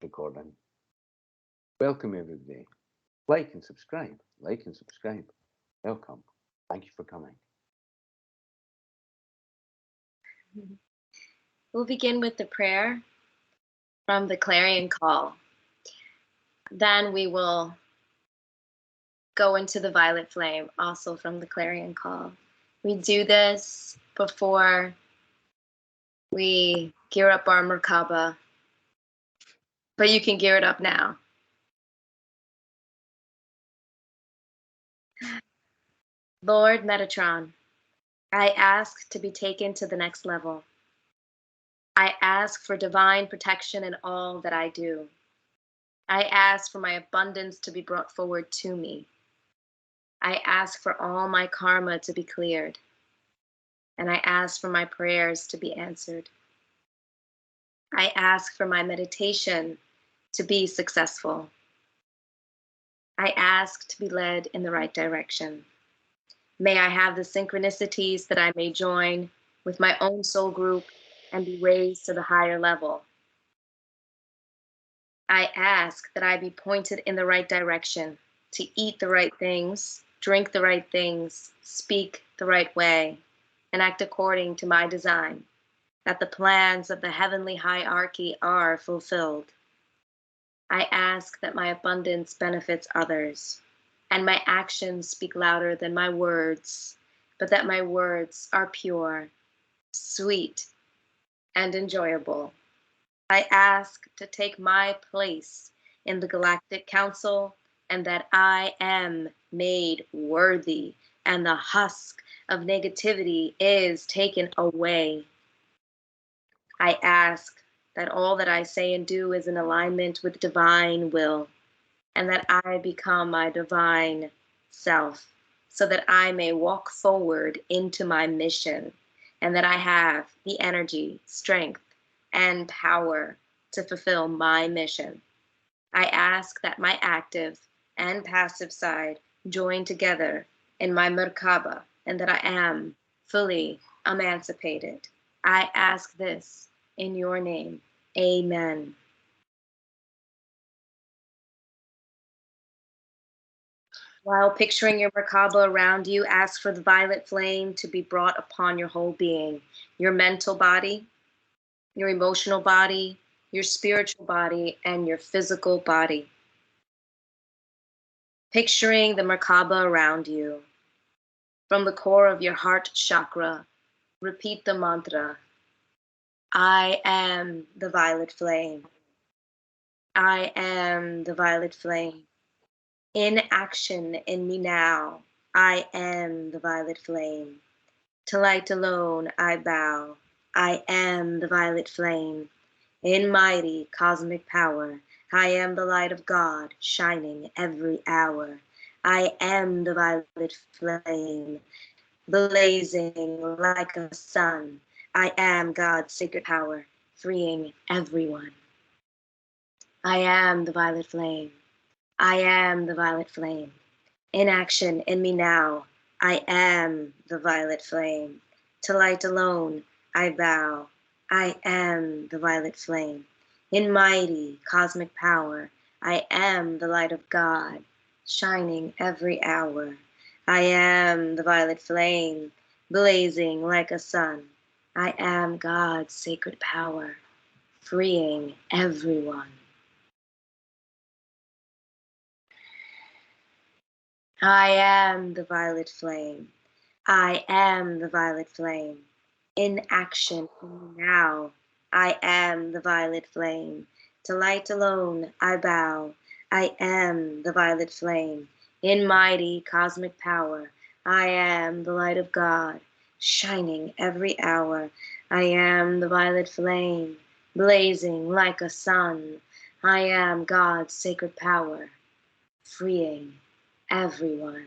recording. Welcome everybody. Like and subscribe. Like and subscribe. Welcome. Thank you for coming. We'll begin with the prayer from the clarion call. Then we will go into the violet flame, also from the clarion call. We do this before we gear up our Merkaba, but you can gear it up now. Lord Metatron, I ask to be taken to the next level. I ask for divine protection in all that I do. I ask for my abundance to be brought forward to me. I ask for all my karma to be cleared. And I ask for my prayers to be answered. I ask for my meditation to be successful. I ask to be led in the right direction. May I have the synchronicities that I may join with my own soul group and be raised to the higher level. I ask that I be pointed in the right direction, to eat the right things, drink the right things, speak the right way, and act according to my design, that the plans of the heavenly hierarchy are fulfilled. I ask that my abundance benefits others, and my actions speak louder than my words, but that my words are pure, sweet, and enjoyable. I ask to take my place in the Galactic Council, and that I am made worthy, and the husk of negativity is taken away. I ask that all that I say and do is in alignment with divine will, and that I become my divine self, so that I may walk forward into my mission, and that I have the energy, strength, and power to fulfill my mission. I ask that my active and passive side join together in my Merkaba, and that I am fully emancipated. I ask this in your name. Amen. While picturing your Merkaba around you, ask for the violet flame to be brought upon your whole being, your mental body, your emotional body, your spiritual body, and your physical body. Picturing the Merkaba around you. From the core of your heart chakra, repeat the mantra, I am the violet flame. I am the violet flame. In action in me now, I am the violet flame. To light alone I bow, I am the violet flame. In mighty cosmic power, I am the light of God, shining every hour. I am the violet flame, blazing like a sun. I am God's sacred power, freeing everyone. I am the violet flame. I am the violet flame. In action in me now, I am the violet flame. To light alone I bow, I am the violet flame. In mighty cosmic power, I am the light of God, shining every hour. I am the violet flame, blazing like a sun. I am God's sacred power, freeing everyone. I am the violet flame. I am the violet flame. In action now, I am the violet flame. To light alone I bow. I am the violet flame. In mighty cosmic power, I am the light of God, shining every hour. I am the violet flame, blazing like a sun. I am God's sacred power, freeing everyone.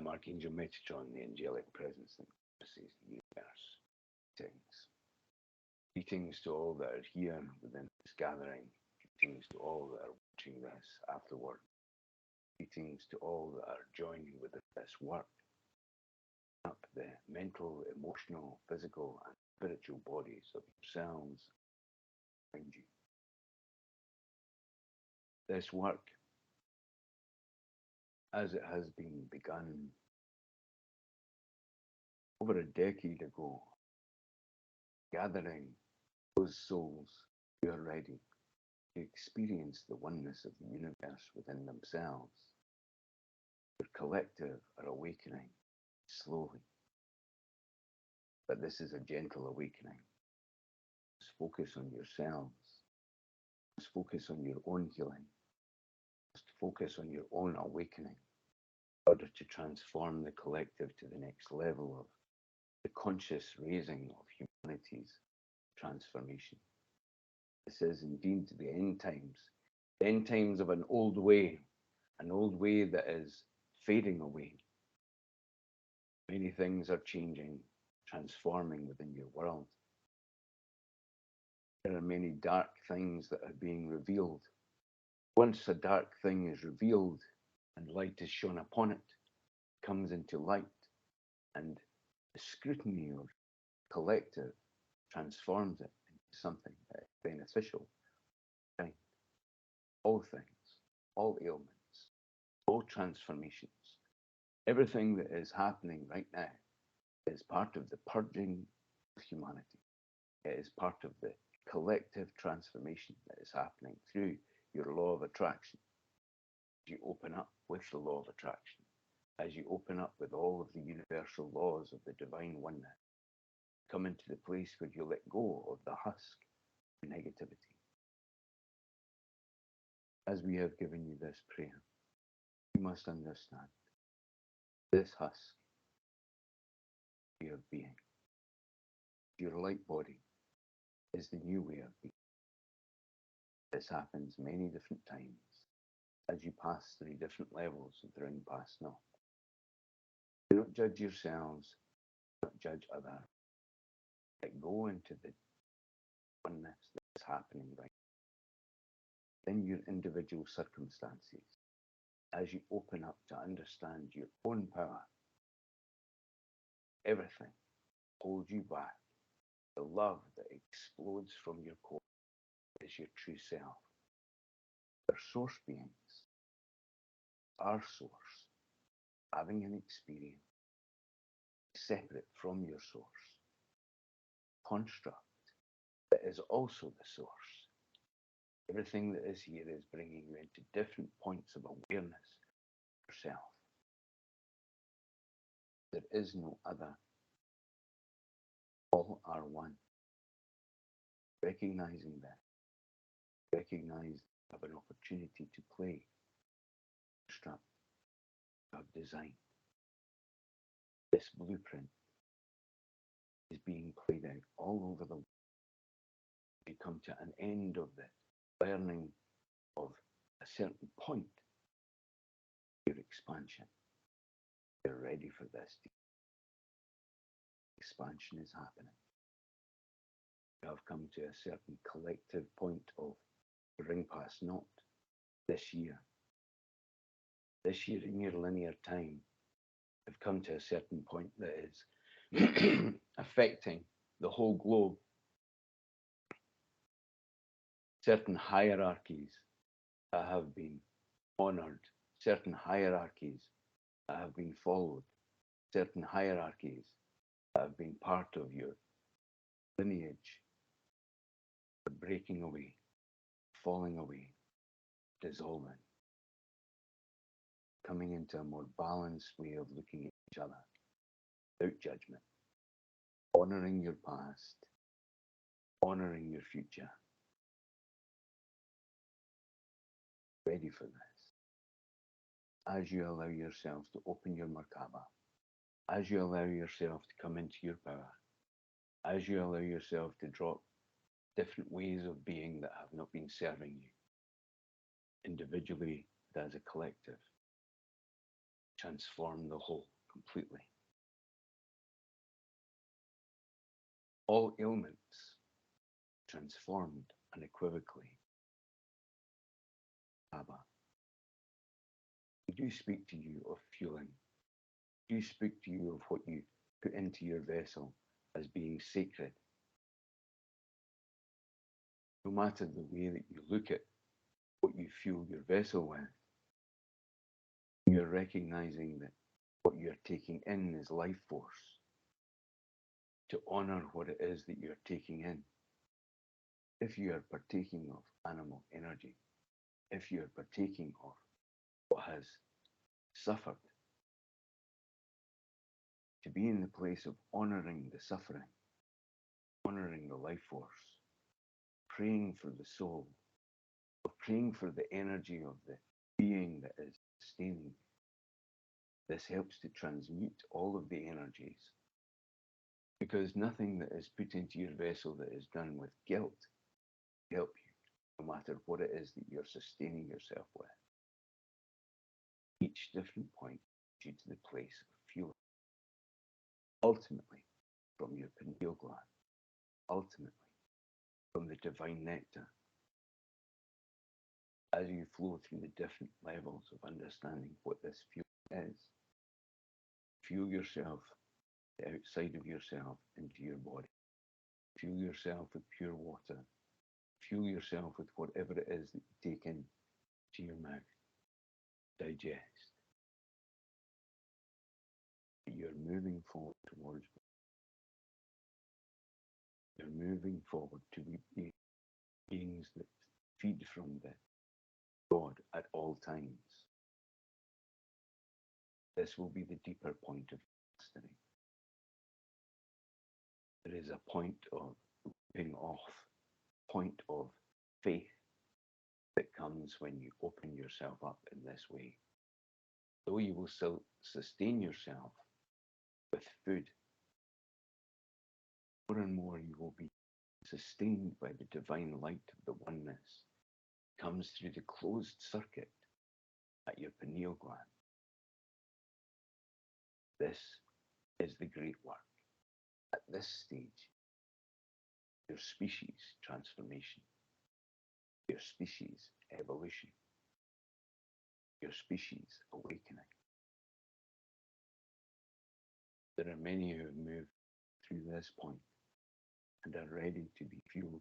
I'm Archangel Metatron, the angelic presence that possesses the universe. Greetings. Greetings to all that are here within this gathering. Greetings to all that are watching this afterward. Greetings to all that are joining with this work. Up the mental, emotional, physical, and spiritual bodies of yourselves around you. This work, as it has been begun over a decade ago, gathering those souls who are ready to experience the oneness of the universe within themselves. Your collective are awakening slowly. But this is a gentle awakening. Just focus on yourselves. Just focus on your own healing. Just focus on your own awakening in order to transform the collective to the next level of the conscious raising of humanity's transformation. This is indeed the end times of an old way that is fading away. Many things are changing, transforming within your world. There are many dark things that are being revealed. Once a dark thing is revealed and light is shone upon it, it comes into light, and the scrutiny of collective transforms it into something that is beneficial. Kind. All things, all ailments, all transformations, everything that is happening right now is part of the purging of humanity. It is part of the collective transformation that is happening through your law of attraction. As you open up with the law of attraction, as you open up with all of the universal laws of the divine oneness, come into the place where you let go of the husk of negativity. As we have given you this prayer, you must understand this husk, way of being, your light body, is the new way of being. This happens many different times as you pass through different levels of the ring past not. Do not judge yourselves, do not judge others. But go into the oneness that is happening right now in your individual circumstances as you open up to understand your own power. Everything holds you back. The love that explodes from your core is your true self. Your source beings, our source, having an experience separate from your source, construct that is also the source. Everything that is here is bringing you into different points of awareness of yourself. There is no other. All are one. Recognizing that, recognize you have an opportunity to play, construct, you have designed. This blueprint is being played out all over the world. You come to an end of the learning of a certain point, your expansion. You're ready for this. Expansion is happening. You have come to a certain collective point of the ring past not this year. This year in your linear time, you've come to a certain point that is affecting the whole globe. Certain hierarchies that have been honored, certain hierarchies that have been followed, certain hierarchies that have been part of your lineage are breaking away, falling away, dissolving, coming into a more balanced way of looking at each other, without judgment, honoring your past, honoring your future. Ready for this. As you allow yourself to open your Merkaba, as you allow yourself to come into your power, as you allow yourself to drop different ways of being that have not been serving you, individually and as a collective, transform the whole completely. All ailments transformed unequivocally. Abba, we do speak to you of fueling. We do speak to you of what you put into your vessel as being sacred. No matter the way that you look at what you fuel your vessel with, you're recognizing that what you're taking in is life force. To honor what it is that you're taking in. If you are partaking of animal energy, if you are partaking of what has suffered, to be in the place of honoring the suffering, honoring the life force, praying for the soul, or praying for the energy of the being that is sustaining. This helps to transmute all of the energies, because nothing that is put into your vessel that is done with guilt will help you, no matter what it is that you're sustaining yourself with. Each different point leads you to the place of fuel, ultimately from your pineal gland, ultimately from the divine nectar. As you flow through the different levels of understanding what this fuel is, fuel yourself outside of yourself into your body. Fuel yourself with pure water. Fuel yourself with whatever it is that you take in to your mouth. Digest. You're moving forward towards. You're moving forward to be beings that feed from the God at all times. This will be the deeper point of mastery. There is a point of ripping off, point of faith that comes when you open yourself up in this way. Though you will still sustain yourself with food, more and more you will be sustained by the divine light of the oneness. It comes through the closed circuit at your pineal gland. This is the great work. At this stage, your species transformation, your species evolution, your species awakening. There are many who have moved through this point and are ready to be fueled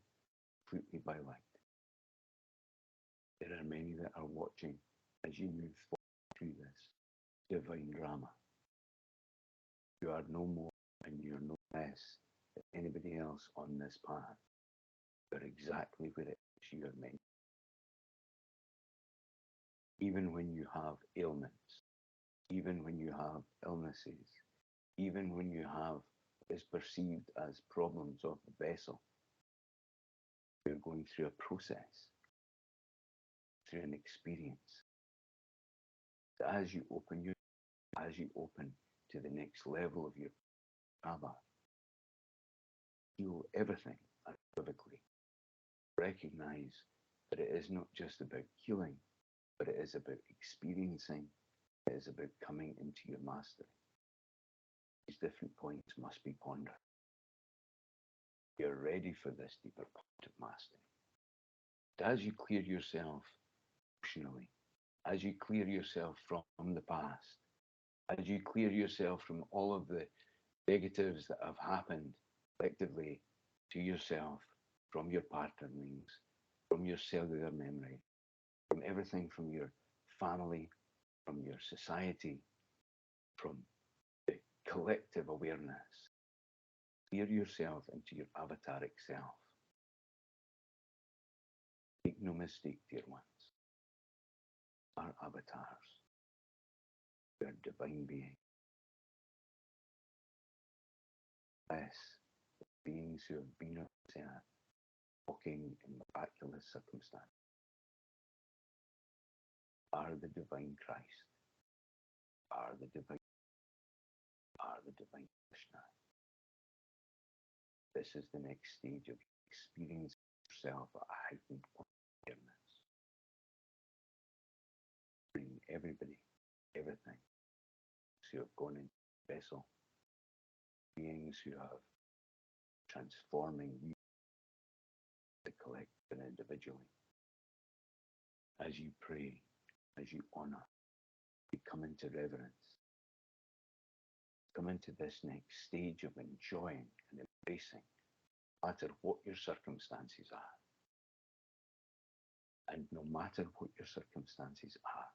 completely by light. There are many that are watching as you move forward through this divine drama. You are no more and you're no less than anybody else on this path. You're exactly where it is you are meant. Even when you have ailments, even when you have illnesses, even when you have what is perceived as problems of the vessel, you're going through a process, through an experience. As you open to the next level of your Abba, heal everything unequivocally. Recognize that it is not just about healing, but it is about experiencing, it is about coming into your mastery. These different points must be pondered. You're ready for this deeper point of mastery. As you clear yourself emotionally, as you clear yourself from the past, as you clear yourself from all of the negatives that have happened collectively to yourself, from your patternings, from your cellular memory, from everything from your family, from your society, from the collective awareness. Clear yourself into your avataric self. Make no mistake, dear ones. Our avatars. We are divine beings. Bless the beings who have been on this earth, walking in miraculous circumstances, are the divine Christ, are the divine Krishna. This is the next stage of experiencing yourself at a heightened point of awareness. Bring everybody, everything who have gone into the vessel, beings who have transforming you, the collective and individually. As you pray, as you honor, you come into reverence. Come into this next stage of enjoying and embracing, no matter what your circumstances are. And no matter what your circumstances are,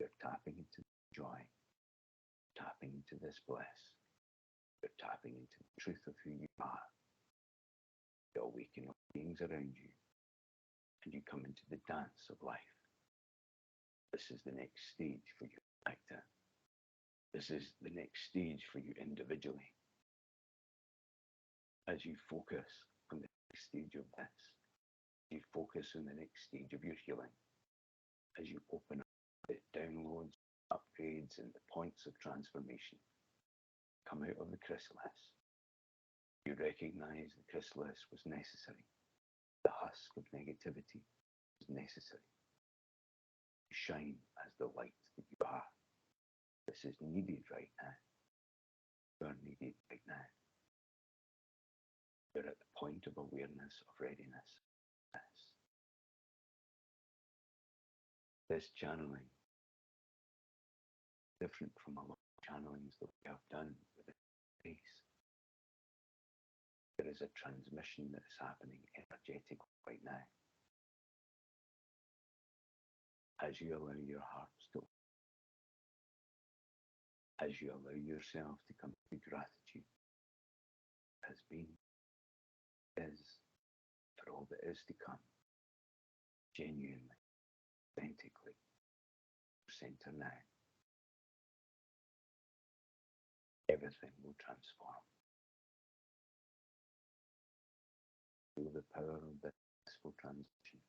you're tapping into joy, tapping into this bliss, you're tapping into the truth of who you are. You awaken all beings around you, and you come into the dance of life. This is the next stage for you, actor. This is the next stage for you individually. As you focus on the next stage of this, you focus on the next stage of your healing, as you open up the downloads, upgrades, and the points of transformation, come out of the chrysalis. You recognize the chrysalis was necessary. The husk of negativity was necessary. You shine as the light that you are. This is needed right now. You are needed right now. You're at the point of awareness, of readiness. This channeling, different from a lot of channelings that we have done within space. There is a transmission that is happening energetically right now. As you allow your hearts to, as you allow yourself to come to gratitude, has been, is, for all that is to come, genuinely, authentically, center now. Everything will transform. Feel the power of this peaceful transition.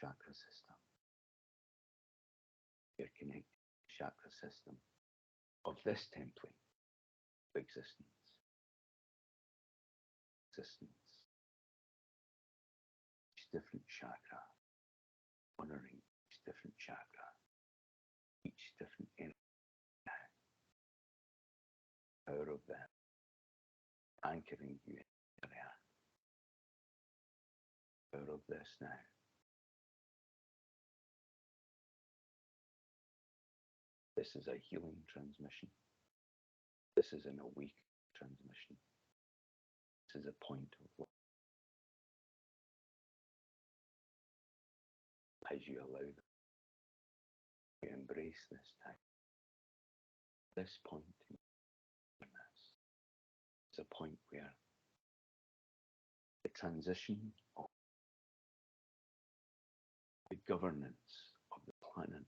Chakra system. You're connected to the chakra system of this template of existence. Each different chakra, honoring each different chakra, each different energy. Power of them, anchoring you in the earth. Power of this now. This is a healing transmission. This is an awake transmission. This is a point of love. As you allow them, you embrace this time. This point in awareness is a point where the transition of the governance of the planet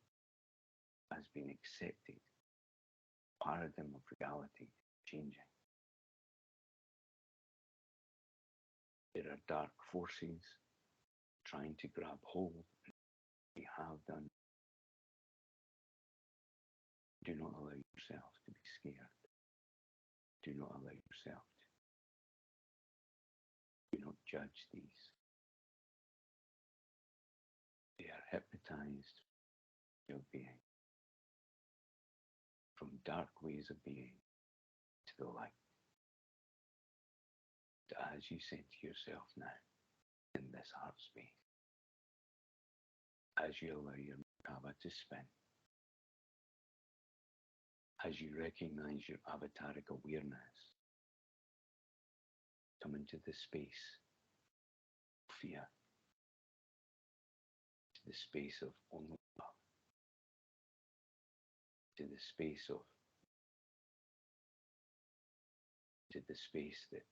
has been accepted. The paradigm of reality changing. There are dark forces trying to grab hold, and they have done. Do not allow yourself to be scared. Do not allow yourself to. Do not judge these. They are hypnotized of being, from dark ways of being to the light. As you center yourself now in this heart space, as you allow your Merkaba to spin, as you recognize your avataric awareness, come into the space of fear, to the space of only love, to the space of, to the space that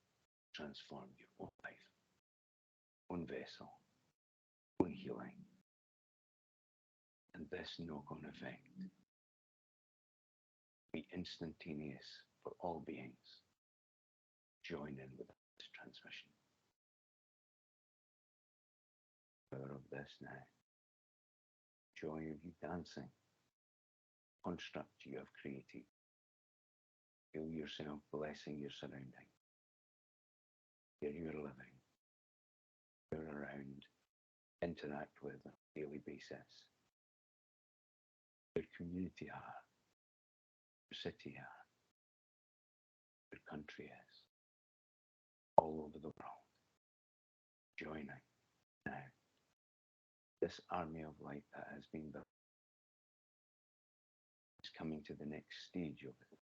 transformed your own life, own vessel, own healing, and this knock-on effect be instantaneous for all beings. Join in with this transmission. Power of this now. Joy of you dancing. Construct you have created. Feel yourself blessing your surrounding. Here you're living. You're around interact with on a daily basis. Your community are, your city are, your country is, all over the world, joining now. This army of light that has been built is coming to the next stage of its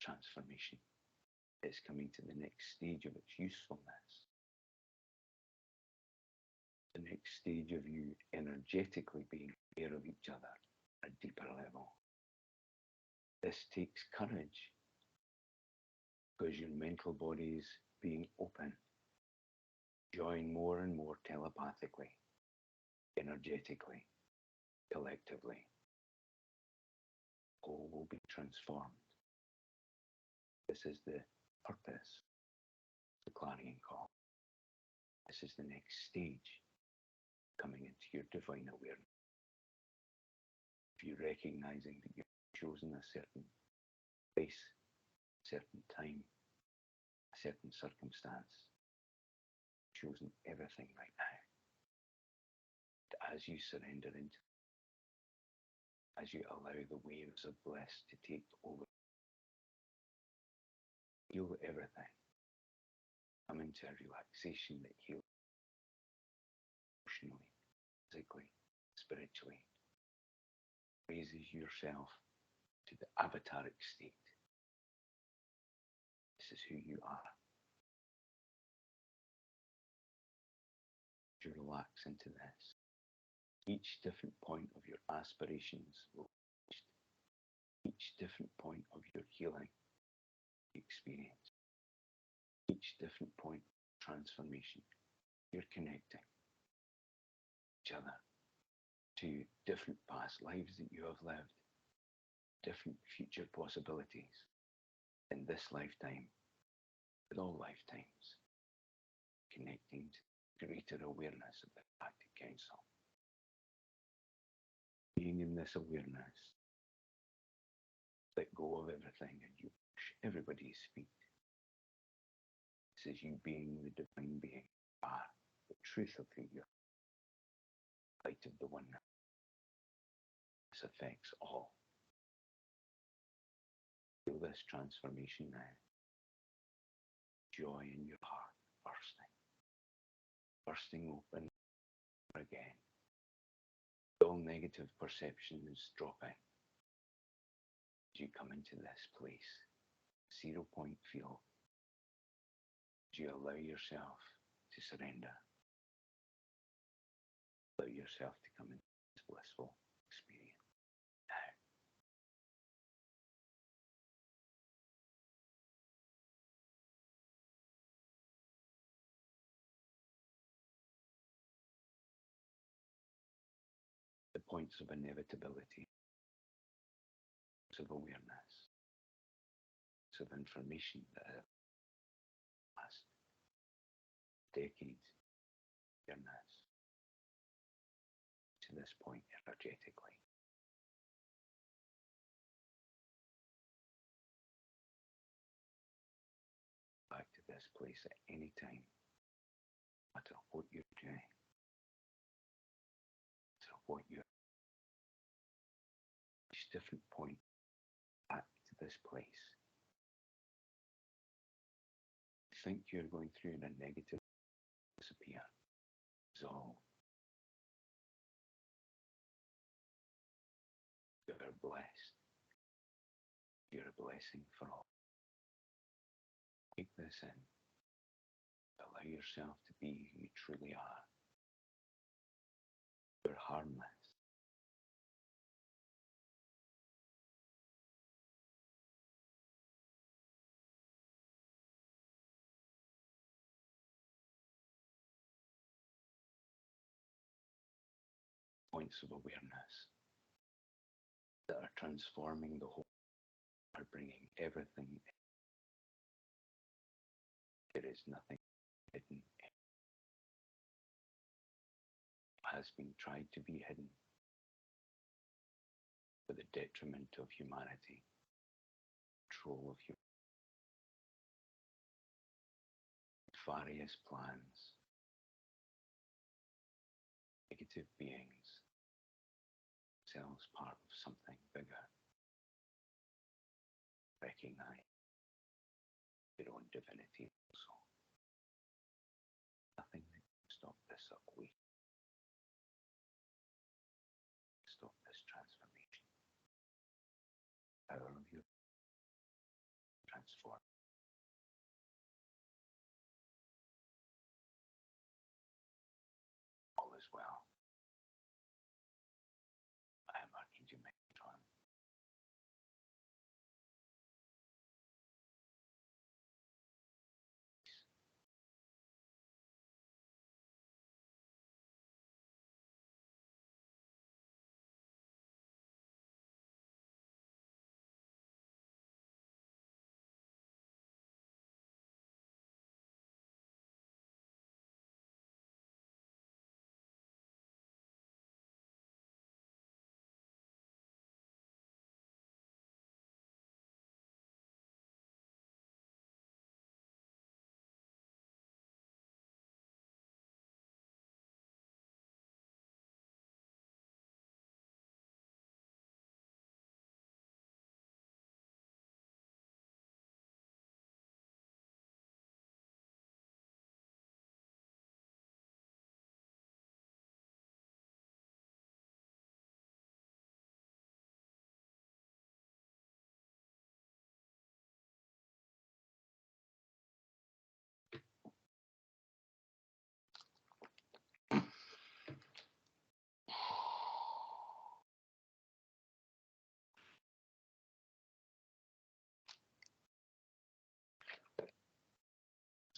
transformation. It's coming to the next stage of its usefulness. The next stage of you energetically being aware of each other at a deeper level. This takes courage because your mental body is being open. Join more and more telepathically, energetically, collectively. All will be transformed. This is the purpose, the clarion call. This is the next stage, coming into your divine awareness. If you're recognizing that you've chosen a certain place, a certain time, a certain circumstance, chosen everything right now. As you surrender into, as you allow the waves of bliss to take over, heal everything. Come into a relaxation that heals emotionally, physically, spiritually. Raises yourself to the avataric state. This is who you are. As you relax into this, each different point of your aspirations will be reached. Each different point of your healing experience. Each different point of transformation. You're connecting each other to different past lives that you have lived, different future possibilities in this lifetime, with all lifetimes, connecting to greater awareness of the Galactic Council. Being in this awareness, let go of everything and you push everybody's feet. This is you being the divine being, the truth of who you are, light of the oneness. This affects all. Feel this transformation now. Joy in your heart bursting open again. All negative perceptions dropping as you come into this place, 0 point field, as you allow yourself to surrender, allow yourself to come into this blissful experience now. The points of inevitability, points of awareness, points of information that have passed decades of awareness to this point energetically. Back to this place at any time, no matter what you're doing, no matter what you're, each different point, back to this place. Think you're going through in a negative, disappear, dissolve. You're blessed. You're a blessing for all. Take this in. Allow yourself to be who you truly are. You're harmless. Points of awareness that are transforming the whole, are bringing everything in. There is nothing hidden. It has been tried to be hidden for the detriment of humanity, control of various plans, negative beings, themselves part of something bigger. Recognize your own divinity also. Nothing that can stop this awakening, stop this transformation. Power of you transform. All is well. I am Archangel Metatron.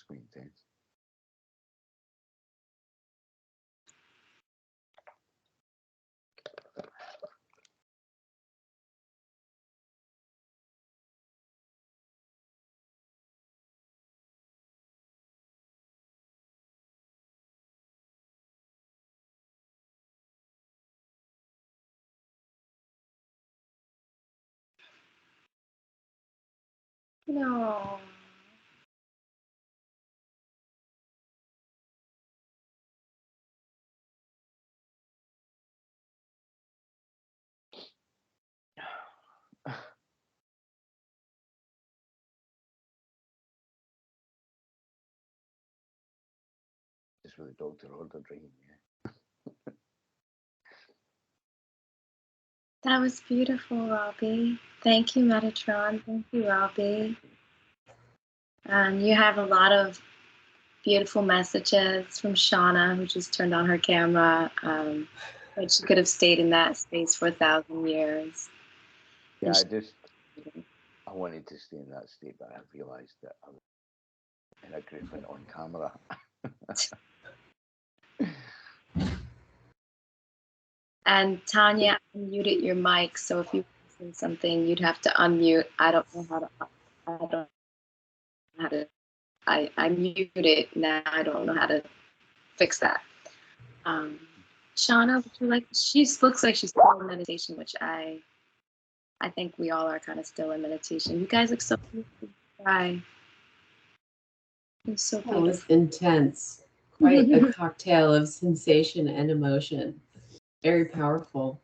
Sweet intense. No. Just what the doctor ordered, right? Yeah. That was beautiful, Robbie. Thank you, Metatron. Thank you, Robbie. You have a lot of beautiful messages from Shauna, who just turned on her camera. But she could have stayed in that space for 1,000 years. Yeah, I wanted to stay in that state, but I realized that I was in a griffin on camera. And Tanya unmuted your mic, so if you say something, you'd have to unmute. I don't know how to. I muted it now. I don't know how to fix that. Shauna, would you like? She looks like she's still in meditation, which I think we all are kind of still in meditation. You guys look so beautiful. Bye. It's so beautiful. That was intense. Quite a cocktail of sensation and emotion. Very powerful.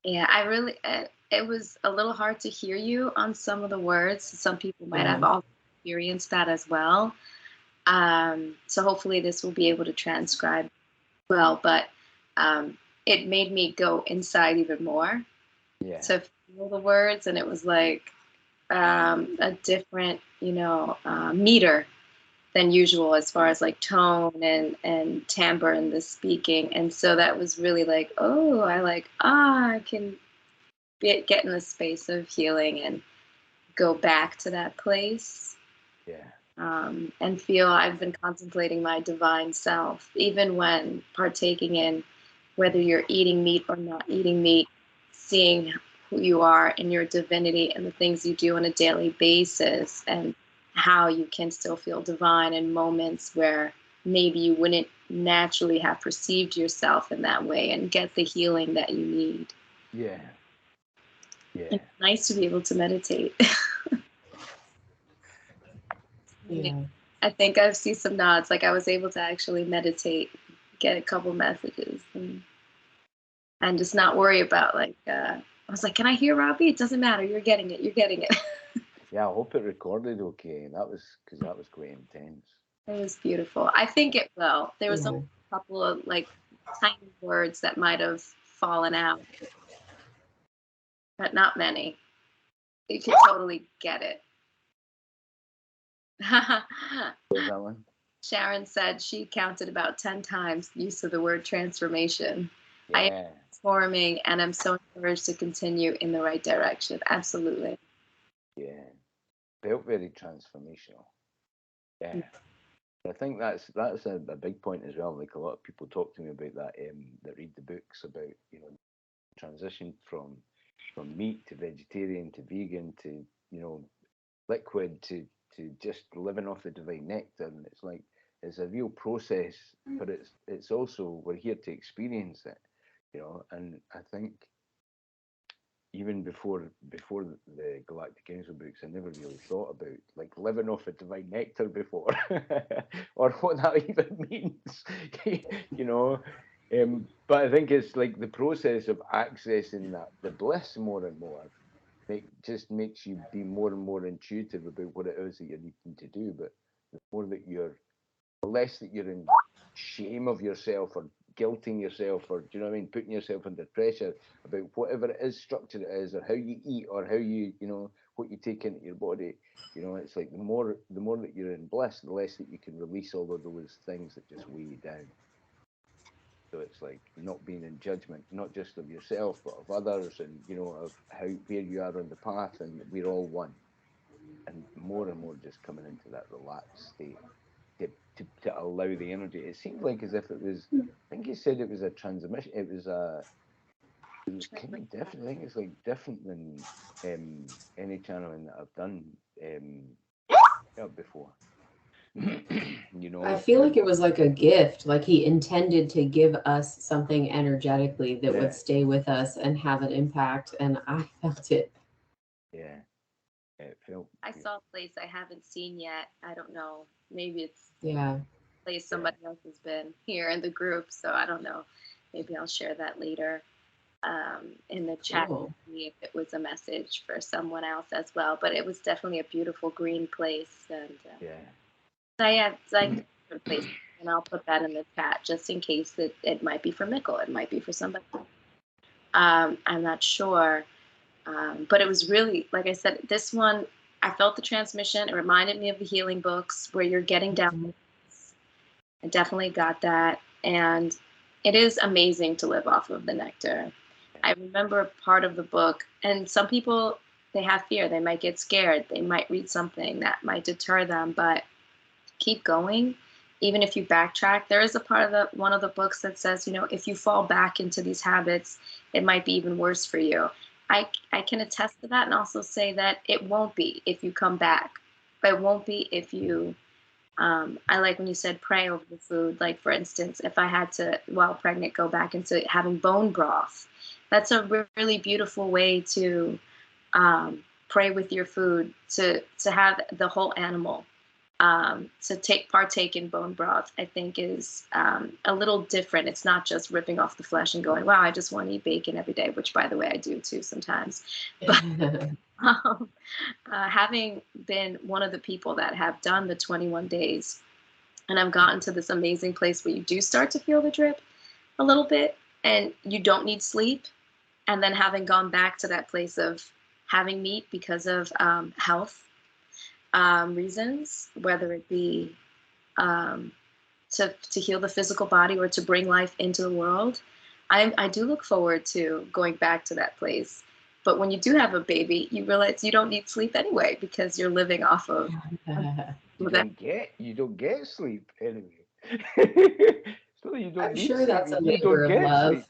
Yeah, I really, it was a little hard to hear you on some of the words. Some people might have also experienced that as well. So hopefully this will be able to transcribe well, but it made me go inside even more. Yeah. To feel the words, and it was like a different, meter than usual as far as like tone and timbre in the speaking. And so that was really like, oh, I can get in the space of healing and go back to that place. Yeah. And feel I've been contemplating my divine self, even when partaking in whether you're eating meat or not eating meat, seeing who you are in your divinity and the things you do on a daily basis, and how you can still feel divine in moments where maybe you wouldn't naturally have perceived yourself in that way, and get the healing that you need. Yeah. Yeah. It's nice to be able to meditate. Yeah. I think I see some nods, like I was able to actually meditate get a couple messages and just not worry about like. I was like, "Can I hear Robbie?" It doesn't matter. You're getting it. You're getting it. Yeah, I hope it recorded okay. That was because that was quite intense. It was beautiful. I think it will. There was Yeah. a couple of like tiny words that might have fallen out, but not many. You can totally get it. Was that one? Sharon said she counted about 10 times the use of the word transformation. I am Yeah, transforming and I'm so encouraged to continue in the right direction. Absolutely. yeah. Felt very transformational. Yeah. I think that's a big point as well. Like a lot of people talk to me about that, that read the books about, transition from meat to vegetarian to vegan to, liquid to just living off the divine nectar. And it's like it's a real process, but it's also we're here to experience it, and I think even before the Galactic Council books, I never really thought about like living off a divine nectar before, or what that even means, you know. But I think it's like the process of accessing the bliss more and more. Just makes you be more and more intuitive about what it is that you're needing to do. But the more that the less that you're in shame of yourself or guilting yourself or, do you know what I mean, putting yourself under pressure about whatever it is, structure it is, or how you eat, or how what you take into your body. It's like the more that you're in bliss, the less that you can release all of those things that just weigh you down. So it's like not being in judgment, not just of yourself, but of others, and of where you are on the path, and we're all one. And more just coming into that relaxed state to allow the energy. It seemed like as if it was. I think he said it was a transmission. It was kind of different. I think it's like different than any channeling that I've done before. I feel like it was like a gift, like he intended to give us something energetically that Yeah. would stay with us and have an impact, and I felt it. Yeah, it felt. I saw a place I haven't seen yet. I don't know. Maybe it's Yeah. a place somebody else has been here in the group. So I don't know. Maybe I'll share that later in the chat. Cool. See if it was a message for someone else as well. But it was definitely a beautiful green place. And Yeah. I have like different places. And I'll put that in the chat just in case it might be for Mikkel. It might be for somebody. I'm not sure. But it was really, like I said, this one, I felt the transmission. It reminded me of the healing books where you're getting down. I definitely got that. And it is amazing to live off of the nectar. I remember part of the book, and some people, they have fear. They might get scared. They might read something that might deter them, but keep going. Even if you backtrack, there is a part of one of the books that says, if you fall back into these habits, it might be even worse for you. I can attest to that and also say that it won't be if you come back. But it won't be if you, I like when you said pray over the food. Like, for instance, if I had to, while pregnant, go back into having bone broth, that's a really beautiful way to pray with your food, to have the whole animal. To partake in bone broth, I think is a little different. It's not just ripping off the flesh and going, wow, I just want to eat bacon every day, which, by the way, I do too sometimes. But having been one of the people that have done the 21 days, and I've gotten to this amazing place where you do start to feel the drip a little bit, and you don't need sleep, and then having gone back to that place of having meat because of health reasons, whether it be to heal the physical body or to bring life into the world, I do look forward to going back to that place. But when you do have a baby, you realize you don't need sleep anyway because you're living off of. You don't get sleep anyway. So you don't I'm need sure sleep. that's a You labor don't of get love. sleep.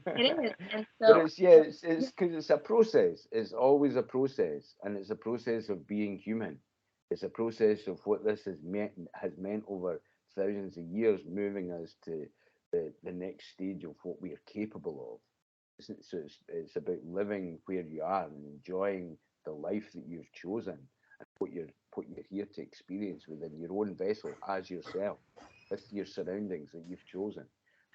It is, and But so it's because it's a process. It's always a process, and it's a process of being human. It's a process of what this has meant over thousands of years, moving us to the next stage of what we are capable of. So it's about living where you are and enjoying the life that you've chosen and what you're here to experience within your own vessel as yourself. with your surroundings that you've chosen,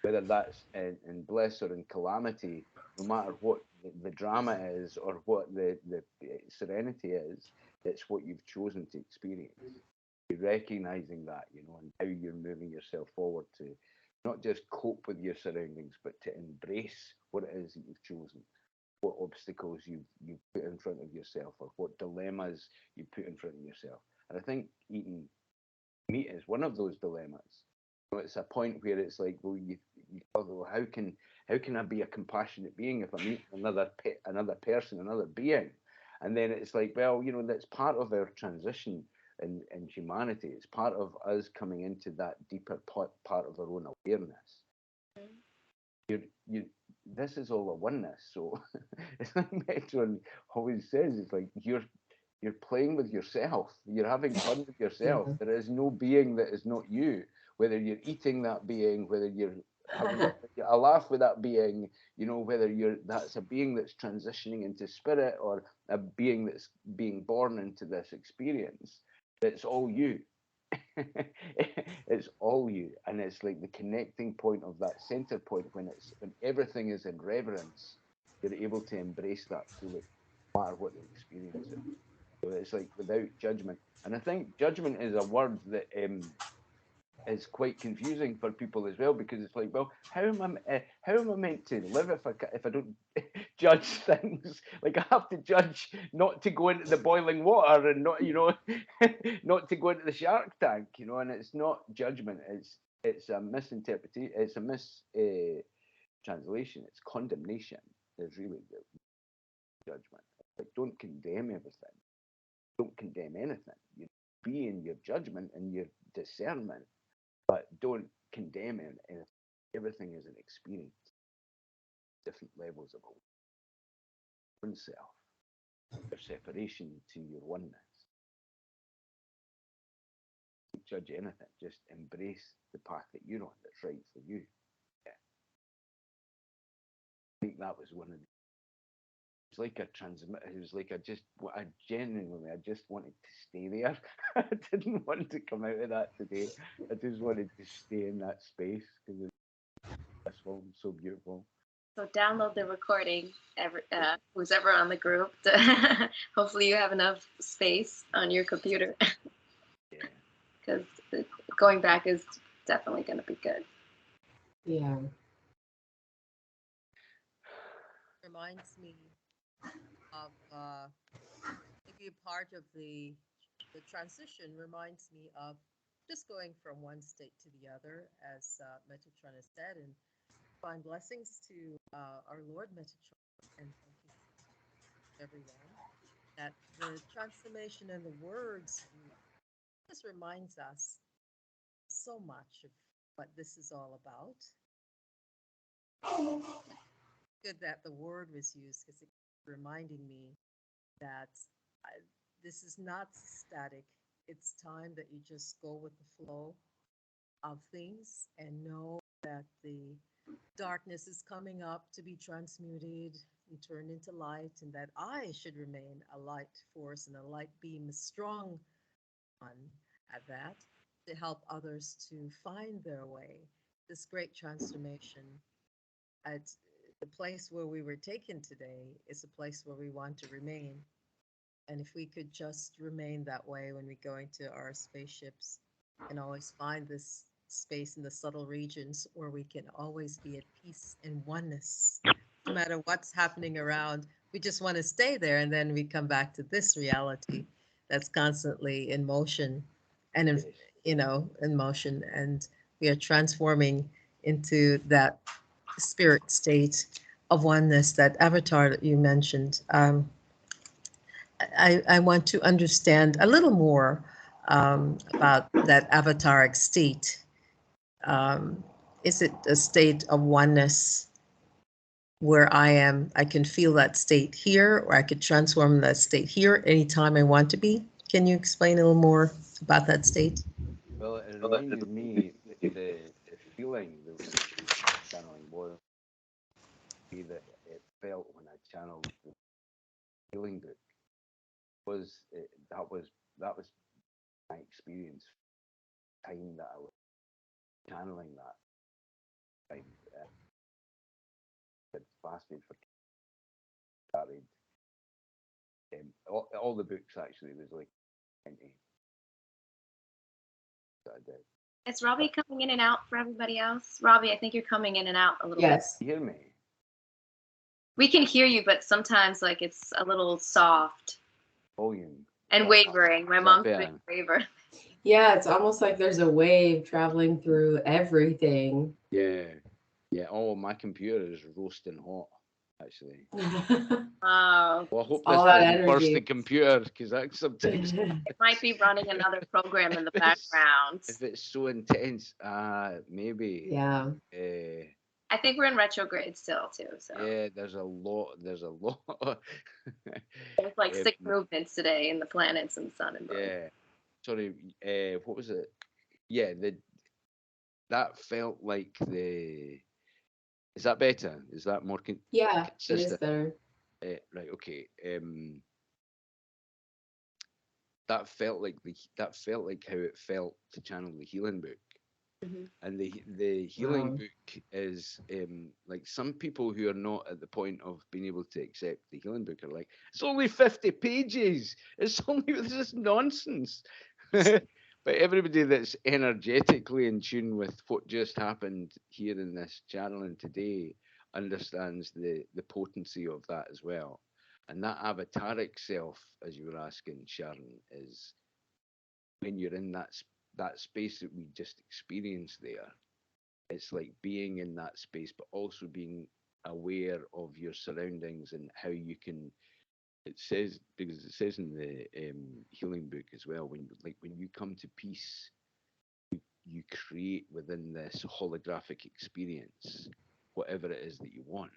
whether that's in bliss or in calamity, no matter what the drama is or what the serenity is, it's what you've chosen to experience. You're recognizing that, and how you're moving yourself forward to not just cope with your surroundings, but to embrace what it is that you've chosen, what obstacles you've put in front of yourself, or what dilemmas you put in front of yourself. And I think eating meat is one of those dilemmas. It's a point where it's like, well, well, how can I be a compassionate being if I meet another person, another being? And then it's like, well, that's part of our transition in humanity. It's part of us coming into that deeper part of our own awareness. You this is all a oneness. So it's like Metatron always says, it's like you're playing with yourself. You're having fun with yourself. There is no being that is not you. Whether you're eating that being, whether you're having a laugh with that being, whether that's a being that's transitioning into spirit or a being that's being born into this experience. It's all you. It's all you, and it's like the connecting point of that center point when everything is in reverence. You're able to embrace that fully, no matter what the experience is. So it's like without judgment, and I think judgment is a word that is quite confusing for people as well, because it's like, well, how am I meant to live if I don't judge things? Like I have to judge not to go into the boiling water and not not to go into the shark tank, and it's not judgment. It's a misinterpretation. It's a translation. It's condemnation. Is really the judgment. Like don't condemn everything. Don't condemn anything. You be in your judgment and your discernment, but don't condemn anything. Everything is an experience, different levels of oneself, your separation to your oneness. Don't judge anything. Just embrace the path that you're on that's right for you. Yeah. I think that was one of the. It's like a transmit. It was like I just wanted to stay there. I didn't want to come out of that today. I just wanted to stay in that space because it's so beautiful. So download the recording, who's ever on the group. Hopefully you have enough space on your computer. Yeah. Because going back is definitely going to be good. Yeah. Reminds me of maybe a part of the transition reminds me of just going from one state to the other, as Metatron has said, and find blessings to our Lord Metatron, and thank you everyone that the transformation and the words just reminds us so much of what this is all about. Good that the word was used because it's reminding me that this is not static. It's time that you just go with the flow of things and know that the darkness is coming up to be transmuted and turned into light, and that I should remain a light force and a light beam, a strong one at that, to help others to find their way. This great transformation at the place where we were taken today is a place where we want to remain. And if we could just remain that way when we go into our spaceships and always find this space in the subtle regions where we can always be at peace and oneness, no matter what's happening around, we just want to stay there. And then we come back to this reality that's constantly in motion and in motion. And we are transforming into that spirit state of oneness, that avatar that you mentioned. I want to understand a little more about that avataric state. Is it a state of oneness where I can feel that state here, or I could transform that state here anytime I want to be? Can you explain a little more about that state? Well, it reminded me the feeling that channeling was that it felt when I channeled the healing book that was my experience, time that I was channeling that. Right? It's fascinating for started. All the books actually was like 20 that I did. Is Robbie coming in and out for everybody else? Robbie, I think you're coming in and out a little Yes. You hear me? bit. We can hear you, but sometimes like it's a little soft Volume. and wavering. My Is that mom's better? doing waver. Yeah, it's almost like there's a wave traveling through everything. Yeah. Yeah. Oh, my computer is roasting hot, actually. Oh, Well, I hope All this that doesn't burst the energy. computer, because that sometimes it might be running another program in the If it's- background. if it's so intense, maybe. Yeah. I think we're in retrograde still too. So Yeah, there's a lot. There's there's like 6 movements today in the planets and sun and moon. Yeah. Sorry. What was it? Yeah. That felt like the. Is that better? Is that more Yeah, it is consistent? better. Right. Okay. That felt like how it felt to channel the healing book. Mm-hmm. And the healing book is like, some people who are not at the point of being able to accept the healing book are like, it's only 50 pages. It's only, this is nonsense. But everybody that's energetically in tune with what just happened here in this channeling today understands the potency of that as well. And that avataric self, as you were asking, Sharon, is when you're in that space that we just experienced there. It's like being in that space, but also being aware of your surroundings and how you can. It says, because it says in the healing book as well, when you come to peace, you create within this holographic experience whatever it is that you want,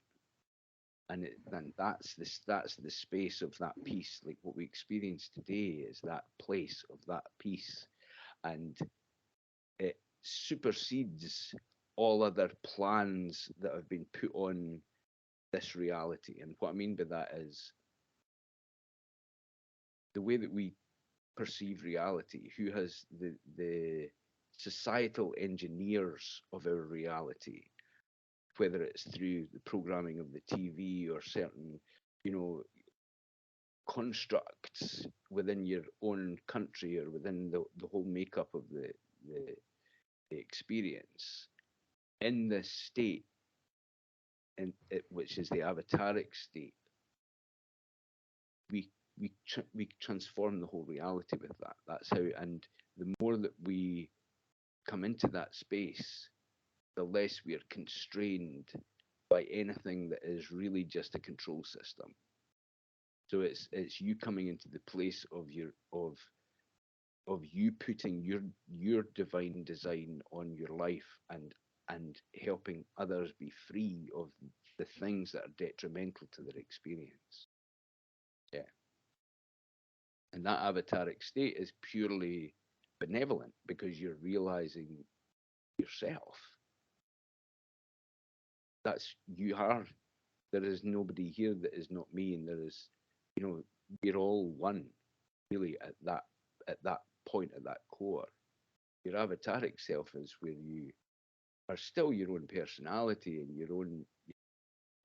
and then that's the space of that peace. Like what we experience today is that place of that peace, and it supersedes all other plans that have been put on this reality. And what I mean by that is the way that we perceive reality, who has the societal engineers of our reality, whether it's through the programming of the TV or certain, constructs within your own country or within the whole makeup of the experience in this state, which is the avataric state, we transform the whole reality with that. That's how. And the more that we come into that space, the less we are constrained by anything that is really just a control system. So it's you coming into the place of you putting your divine design on your life, and helping others be free of the things that are detrimental to their experience. Yeah. And that avataric state is purely benevolent, because you're realizing yourself. That's you are. There is nobody here that is not me, and there is, we're all one, really, at that point, at that core. Your avataric self is where you are still your own personality and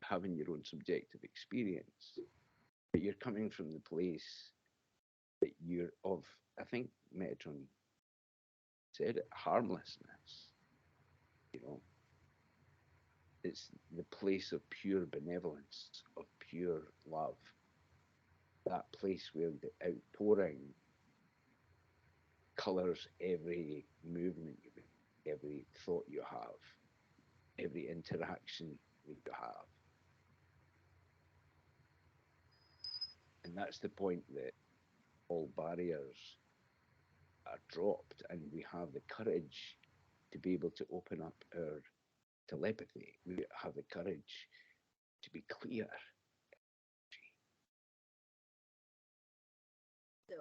having your own subjective experience, but you're coming from the place that you're of. I think Metatron said it, harmlessness. It's the place of pure benevolence, of pure love. That place where the outpouring colors every movement you make, every thought you have, every interaction that you have. And that's the point that all barriers are dropped, and we have the courage to be able to open up our telepathy. We have the courage to be clear. So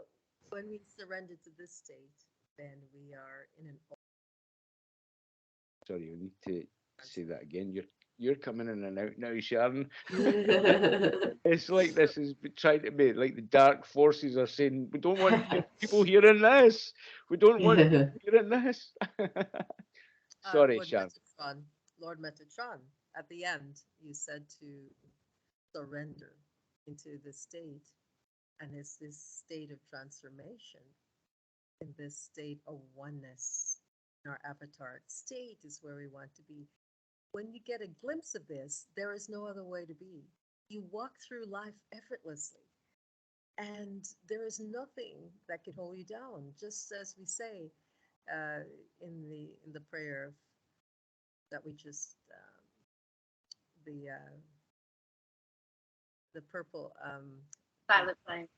when we surrender to this state, then we are in an. Sorry, you need to say that again. You're coming in and out now, Sharon. Yeah. It's like this is trying to be like the dark forces are saying, we don't want people hearing this. We don't want people hearing this. Sorry, Lord Sharon. Metatron, Lord Metatron, at the end, you said to surrender into this state, and it's this state of transformation, in this state of oneness. In our avatar state is where we want to be. When you get a glimpse of this, there is no other way to be. You walk through life effortlessly, and there is nothing that can hold you down. Just as we say in the prayer that we just the purple Silent flame.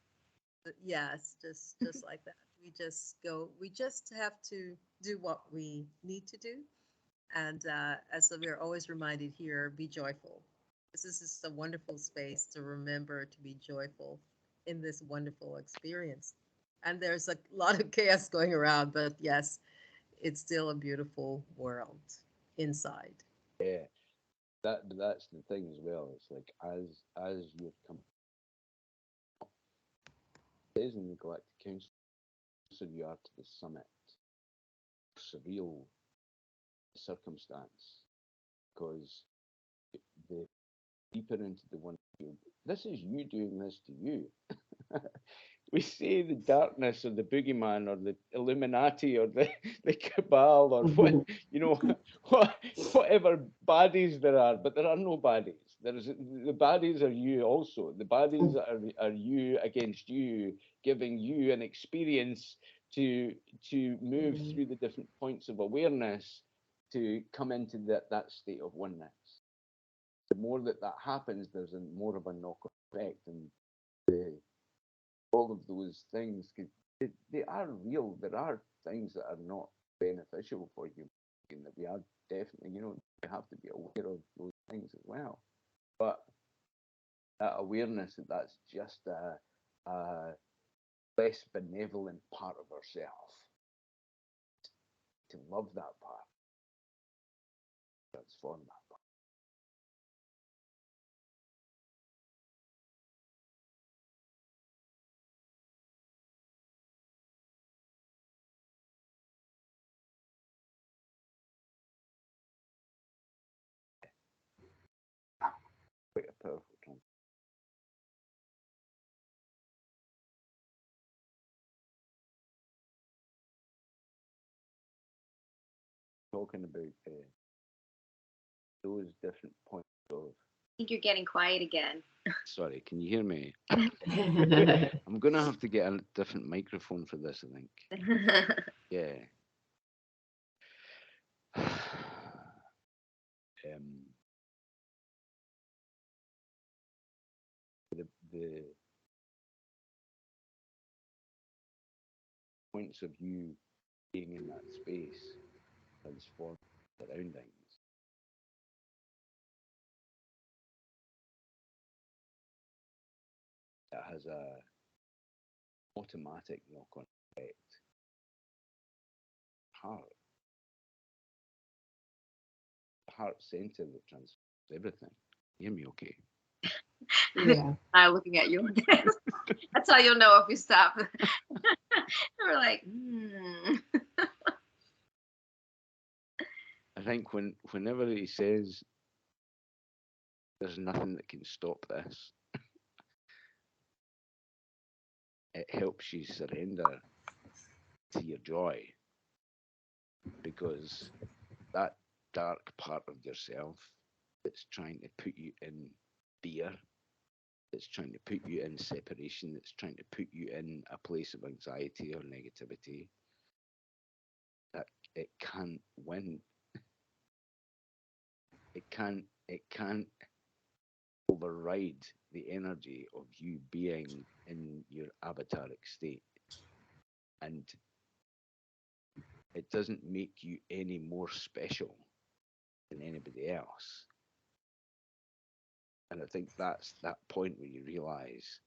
yes, just like that. We just go. We just have to do what we need to do, and as we are always reminded here, be joyful. This is just a wonderful space to remember to be joyful in this wonderful experience. And there's a lot of chaos going around, but yes, it's still a beautiful world inside. Yeah, that's the thing as well. It's like as you've come, it is in the Galactic Council, so you are to the summit. Surreal circumstance, because the deeper into the one, this is you doing this to you. We say the darkness or the boogeyman or the Illuminati or the cabal or what, whatever baddies there are, but there are no baddies. The baddies are you also. The baddies are you against you, giving you an experience to move through the different points of awareness to come into that state of oneness. The more that happens, there's more of a knock-on effect, and all of those things, they are real. There are things that are not beneficial for you, and that we are definitely, we have to be aware of those things as well. But that awareness that that's just a less benevolent part of ourselves, to love that part, transform that part. Quite a powerful transformation. Talking about those different points of. I think you're getting quiet again. Sorry, can you hear me? I'm gonna have to get a different microphone for this, I think. Yeah. The points of you being in that space transform surroundings. That has a automatic knock-on effect. Heart center that transforms everything. You hear me okay? Yeah. I'm looking at you. That's how you'll know if you stop. We're like, I think whenever he says there's nothing that can stop this, it helps you surrender to your joy, because that dark part of yourself that's trying to put you in fear, that's trying to put you in separation, that's trying to put you in a place of anxiety or negativity, that it can't win. It can't override the energy of you being in your avataric state. And it doesn't make you any more special than anybody else. And I think that's that point where you realize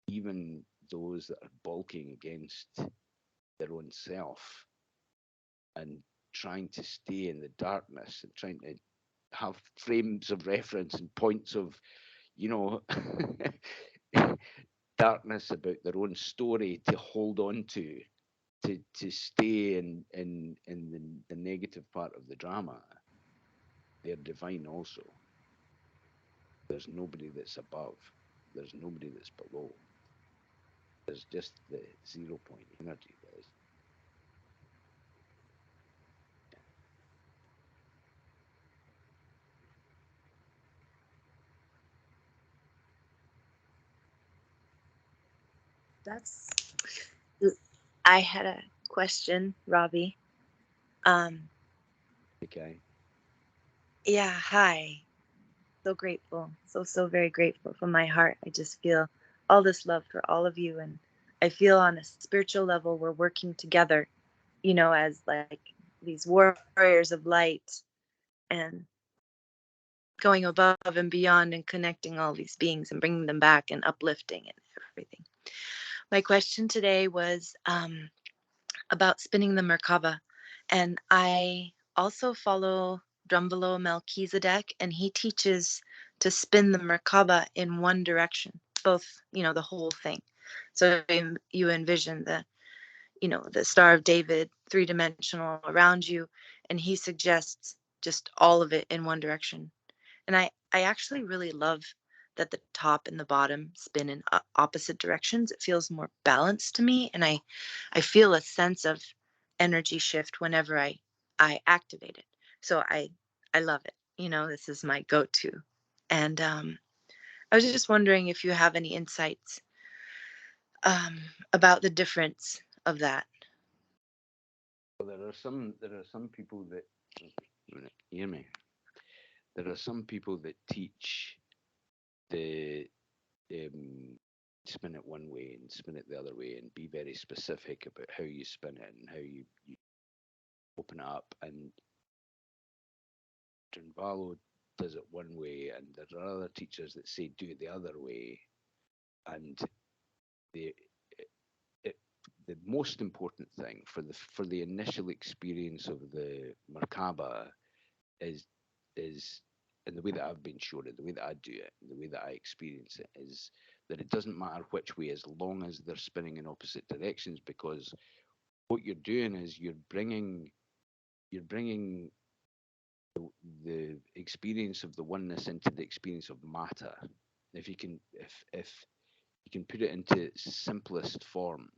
even those that are balking against their own self and trying to stay in the darkness and trying to have frames of reference and points of, darkness about their own story to hold on to to stay in the negative part of the drama, they're divine also. There's nobody that's above. There's nobody that's below. There's just the 0 point energy that is. That's I had a question, Robbie. Okay. Yeah, hi. So grateful. So very grateful from my heart. I just feel all this love for all of you. And I feel on a spiritual level, we're working together, as like these warriors of light and going above and beyond and connecting all these beings and bringing them back and uplifting and everything. My question today was about spinning the Merkaba. And I also follow Drumbalo Melchizedek, and he teaches to spin the Merkaba in one direction, both, the whole thing. So you envision the Star of David, three-dimensional around you, and he suggests just all of it in one direction. And I actually really love that the top and the bottom spin in opposite directions. It feels more balanced to me, and I feel a sense of energy shift whenever I activate it. So I love it. This is my go-to. And I was just wondering if you have any insights about the difference of that. Well, there are some people that hear me. There are some people that teach the spin it one way and spin it the other way and be very specific about how you spin it and how you open it up. And Trinvalo does it one way, and there are other teachers that say do it the other way. And the it, the most important thing for the initial experience of the Merkaba is and the way that I've been shown it, the way that I do it, the way that I experience it is that it doesn't matter which way as long as they're spinning in opposite directions, because what you're doing is you're bringing the experience of the oneness into the experience of matter. If you can if you can put it into simplest form,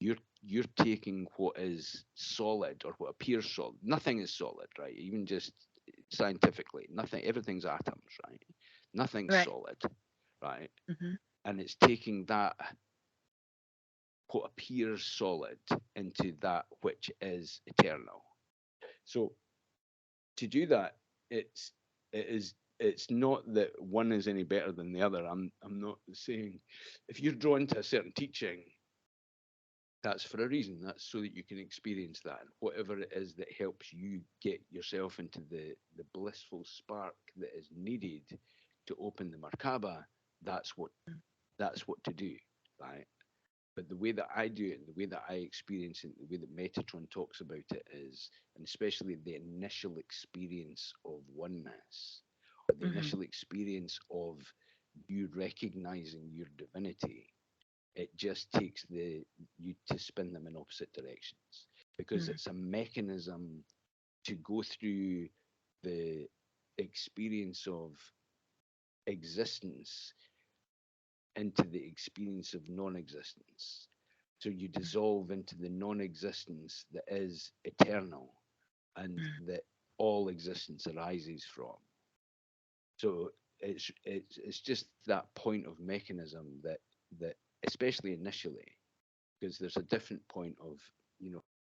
you're taking what is solid or what appears solid. Nothing is solid, right? Even just scientifically, nothing. Everything's atoms, right? Nothing's Right. solid, right? Mm-hmm. And it's taking that what appears solid into that which is eternal. So to do that, it's not that one is any better than the other. I'm not saying if you're drawn to a certain teaching, that's for a reason. That's so that you can experience that. And whatever it is that helps you get yourself into the blissful spark that is needed to open the Merkaba, that's what to do, right? But the way that I do it, and the way that I experience it, the way that Metatron talks about it is, and especially the initial experience of oneness, or the initial experience of you recognizing your divinity, it just takes you to spin them in opposite directions, because it's a mechanism to go through the experience of existence into the experience of non-existence. So you dissolve into the non-existence that is eternal and that all existence arises from. So it's just that point of mechanism that especially initially, because there's a different point of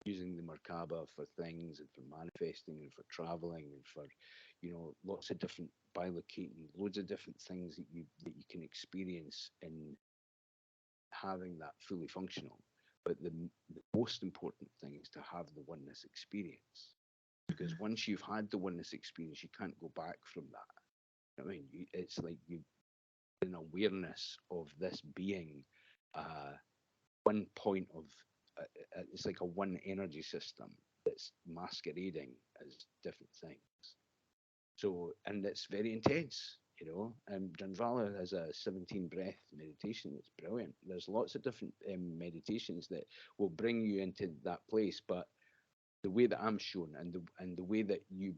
using the Merkaba for things and for manifesting and for traveling and for lots of different bilocating, loads of different things that you can experience in having that fully functional. But the most important thing is to have the oneness experience, because once you've had the oneness experience, you can't go back from that. I mean, it's like you an awareness of this being one point of it's like a one energy system that's masquerading as different things. So, and it's very intense. you know. And Dhanvala has a 17 breath meditation that's brilliant. There's lots of different meditations that will bring you into that place, but the way that I'm shown, and the way that you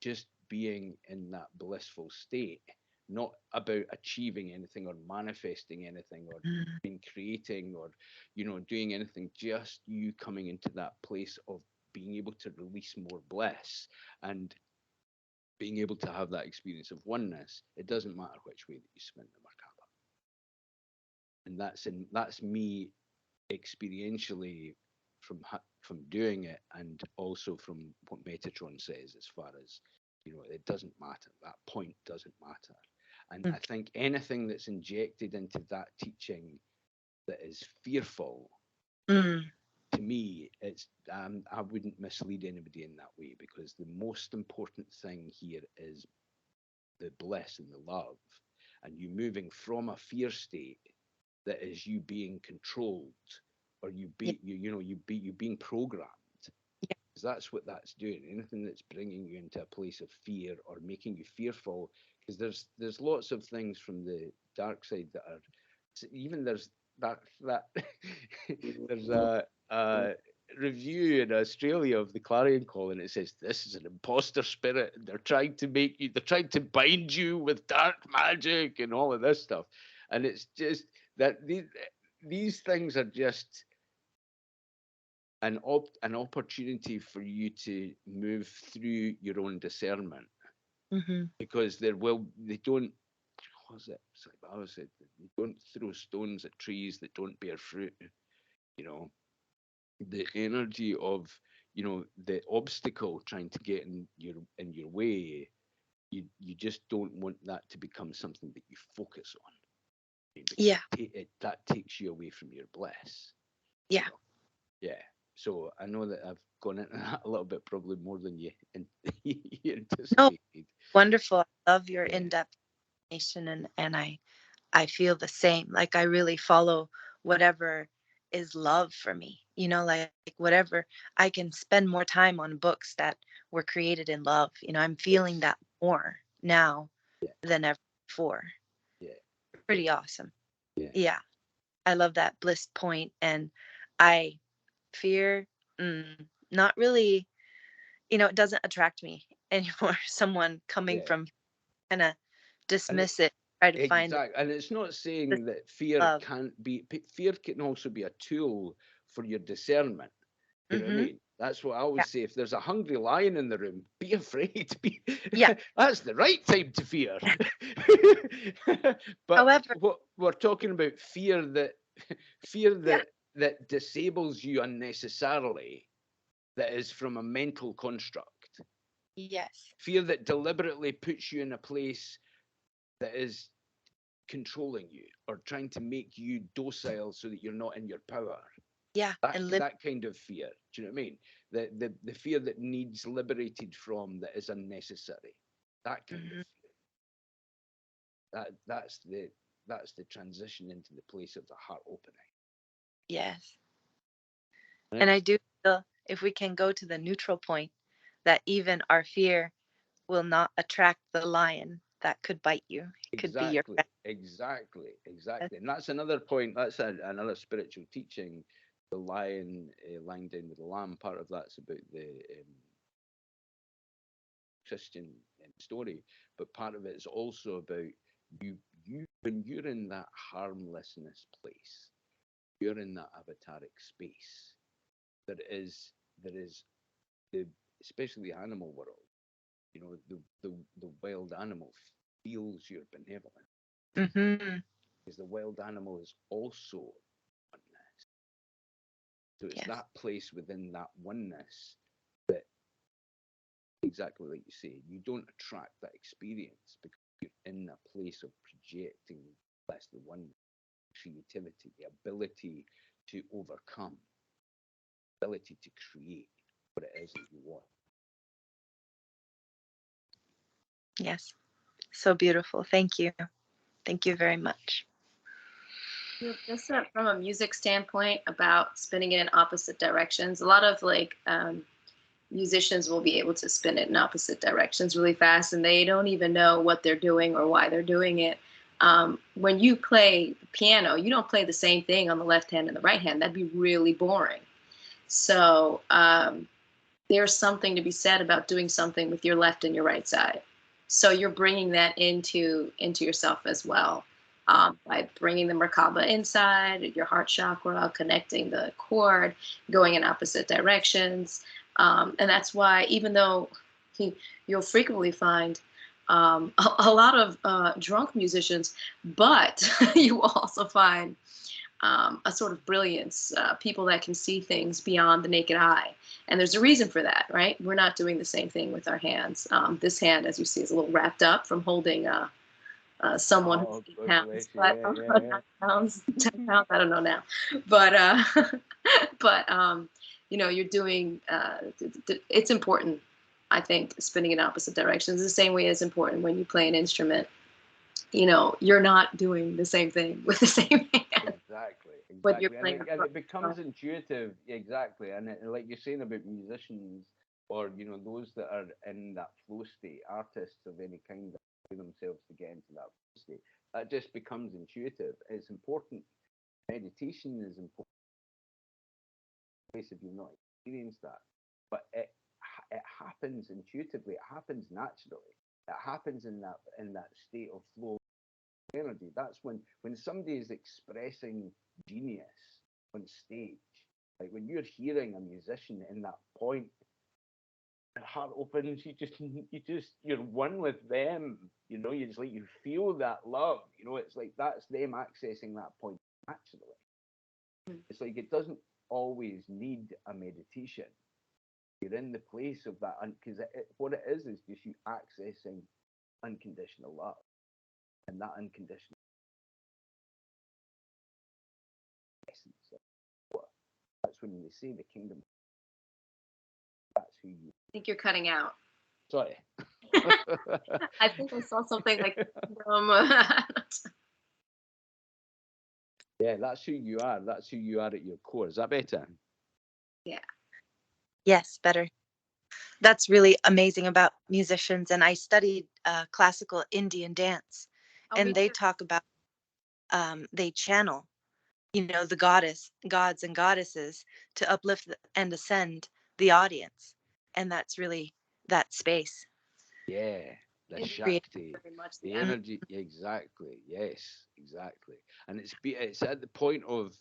just being in that blissful state, not about achieving anything or manifesting anything or being creating or, you know, doing anything, just you coming into that place of being able to release more bliss and being able to have that experience of oneness. It doesn't matter which way that you spin the Merkaba. And that's me experientially from doing it, and also from what Metatron says, as far as, you know, it doesn't matter. That point doesn't matter. And I think anything that's injected into that teaching that is fearful, to me, it's I wouldn't mislead anybody in that way, because the most important thing here is the bliss and the love, and you moving from a fear state that is you being controlled, or you being programmed. Because that's what that's doing. Anything that's bringing you into a place of fear or making you fearful, because there's lots of things from the dark side that are, even there's that there's a review in Australia of the Clarion Call, and it says this is an imposter spirit, and they're trying to bind you with dark magic and all of this stuff. And it's just that these things are just an opportunity for you to move through your own discernment, because they don't, what was it? I always said, you don't throw stones at trees that don't bear fruit. You know, the energy of, you know, the obstacle trying to get in your way, you just don't want that to become something that you focus on. That takes you away from your bliss. Yeah. You know? Yeah. So I know that I've gone into that a little bit, probably more than you anticipated. No, wonderful. I love your in-depth explanation, and I feel the same. Like, I really follow whatever is love for me, you know, like whatever. I can spend more time on books that were created in love. You know, I'm feeling that more now than ever before. Yeah. Pretty awesome. Yeah. Yeah. I love that bliss point. And I fear, not really, you know, it doesn't attract me anymore. Someone coming from kind of dismiss it, try to find it. And it's not saying that fear can also be a tool for your discernment. You know what I mean? That's what I always say. If there's a hungry lion in the room, be afraid. That's the right time to fear. But however, what we're talking about, fear that disables you unnecessarily, that is from a mental construct. Yes. Fear that deliberately puts you in a place that is controlling you or trying to make you docile so that you're not in your power. Yeah. That kind of fear. Do you know what I mean? The fear that needs liberated from, that is unnecessary. That kind of fear. That's the transition into the place of the heart opening. Yes. Right? And I do feel, if we can go to the neutral point, that even our fear will not attract the lion that could bite you. It could be your friend. Exactly. And that's another point. That's another spiritual teaching. The lion lying down with the lamb. Part of that's about the Christian story, but part of it is also about you when you're in that harmlessness place, you're in that avataric space. There is especially the animal world. You know, the wild animal feels your benevolence. Because the wild animal is also oneness. So it's that place within that oneness that, exactly like you say, you don't attract that experience because you're in a place of projecting less the oneness, creativity, the ability to overcome, the ability to create what it is that you want. Yes. So beautiful. Thank you. Thank you very much. Just from a music standpoint, about spinning it in opposite directions, a lot of musicians will be able to spin it in opposite directions really fast, and they don't even know what they're doing or why they're doing it. When you play the piano, you don't play the same thing on the left hand and the right hand. That'd be really boring. So there's something to be said about doing something with your left and your right side. So you're bringing that into yourself as well, by bringing the Merkaba inside your heart chakra, connecting the cord, going in opposite directions. And that's why, even though you'll frequently find a lot of drunk musicians, but you will also find a sort of brilliance, people that can see things beyond the naked eye. And there's a reason for that, right? We're not doing the same thing with our hands. This hand, as you see, is a little wrapped up from holding someone who's 8 pounds, but 9 pounds, 10 pounds, I don't know now. But, but you're doing, it's important, I think, spinning in opposite directions, the same way as important when you play an instrument. You're not doing the same thing with the same hand. Exactly. But you're playing and it becomes intuitive, exactly. And like you're saying about musicians, or those that are in that flow state, artists of any kind that do themselves to get into that flow state, that just becomes intuitive. It's important. Meditation is important. If you've not experienced that, but it happens intuitively. It happens naturally. It happens in that state of flow energy. That's when somebody is expressing genius on stage, like when you're hearing a musician in that point, your heart opens, you're one with them, you just like, you feel that love, it's like that's them accessing that point naturally. It's like it doesn't always need a meditation. You're in the place of that, because what it is just you accessing unconditional love, and that unconditional essence. That's when they say the kingdom. That's who you. I think you're cutting out. Sorry. I think I saw something like Yeah, that's who you are. That's who you are at your core. Is that better? Yeah. Yes, better. That's really amazing about musicians. And I studied classical Indian dance, and they talk about they channel, the gods and goddesses to uplift and ascend the audience, and that's really that space. Yeah, the Shakti, the energy. Exactly. Yes, exactly. And it's at the point of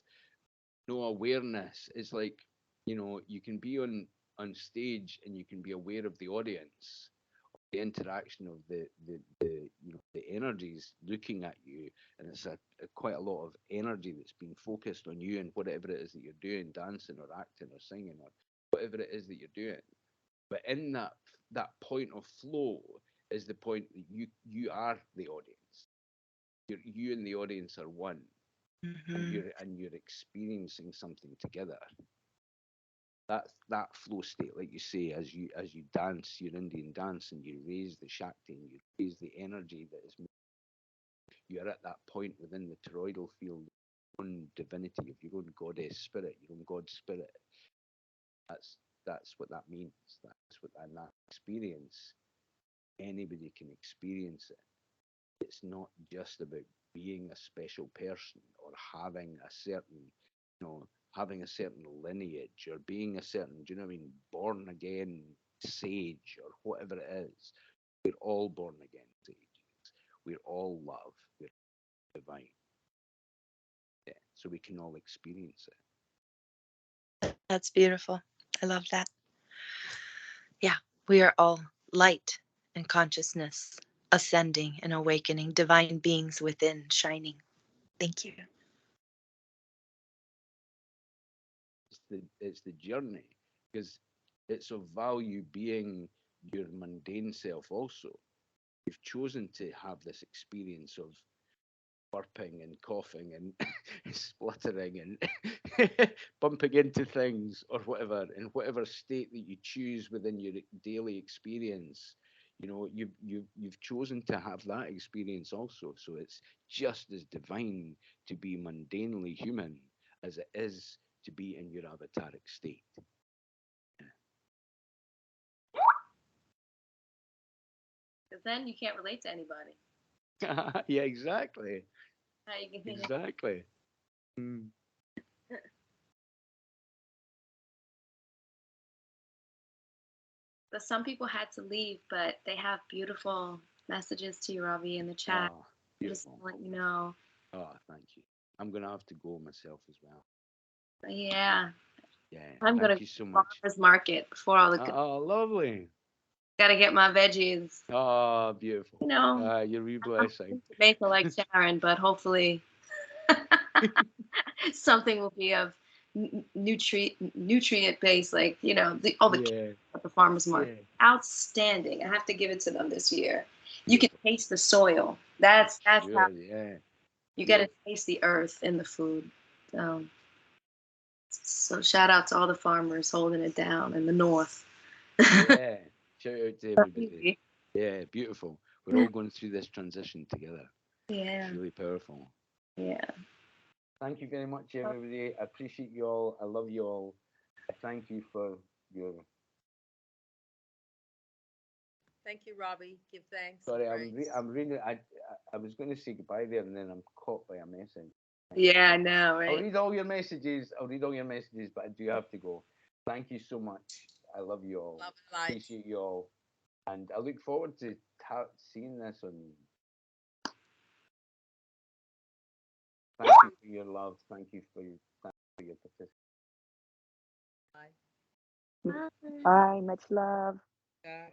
no awareness. It's like, you can be on stage and you can be aware of the audience, the interaction of the energies looking at you, and it's quite a lot of energy that's been focused on you and whatever it is that you're doing, dancing or acting or singing or whatever it is that you're doing. But in that point of flow is the point that you are the audience. You and the audience are one. Mm-hmm. and you're experiencing something together. That's that flow state, like you say, as you dance your Indian dance and you raise the Shakti and you raise the energy that is. You're at that point within the toroidal field, your own divinity, of your own goddess spirit, your own God spirit. That's what that means. That's what that experience. Anybody can experience it. It's not just about being a special person or having a certain, having a certain lineage or being a certain, do you know what I mean, born again sage or whatever it is. We're all born again sages. We're all love. We're divine. Yeah, so we can all experience it. That's beautiful. I love that. Yeah, we are all light and consciousness, ascending and awakening, divine beings within, shining. Thank you. It's the journey, because it's of value being your mundane self also. You've chosen to have this experience of burping and coughing and spluttering and bumping into things or whatever, in whatever state that you choose within your daily experience. You've chosen to have that experience also. So it's just as divine to be mundanely human as it is to be in your avataric state. Because then you can't relate to anybody. Yeah, exactly. How you can Exactly. Mm. But some people had to leave, but they have beautiful messages to you, Robbie, in the chat. Oh, Just to beautiful. let you know. Oh, thank you. I'm gonna have to go myself as well. Yeah. Yeah. I'm Thank gonna you so go to much. farmer's market before all the. Oh, lovely. Gotta get my veggies. Oh, beautiful. You know, You're re I'm blessing. in Jamaica like Sharon, but hopefully something will be of nutrient based, like all the Yeah. at the farmers market. Yeah. Outstanding. I have to give it to them this year. You can Beautiful. taste the soil. That's how Sure. Yeah. you got to taste the earth in the food. So shout out to all the farmers holding it down in the north. Yeah. Shout out to everybody. Easy. Yeah. Beautiful. We're all going through this transition together. Yeah. It's really powerful. Yeah. Thank you very much, everybody. I appreciate you all. I love you all. I thank you for your. Thank you, Robbie. Give thanks. Sorry, Praise. I'm really. I was going to say goodbye there, and then I'm caught by a message. Yeah, I know, I'll right? read all your messages. I'll read all your messages, but I do have to go. Thank you so much. I love you all. Love and light. Appreciate you all, and I look forward to seeing this on. Thank you for your love. Thank you for your participation. Bye. Bye. Much love. Bye.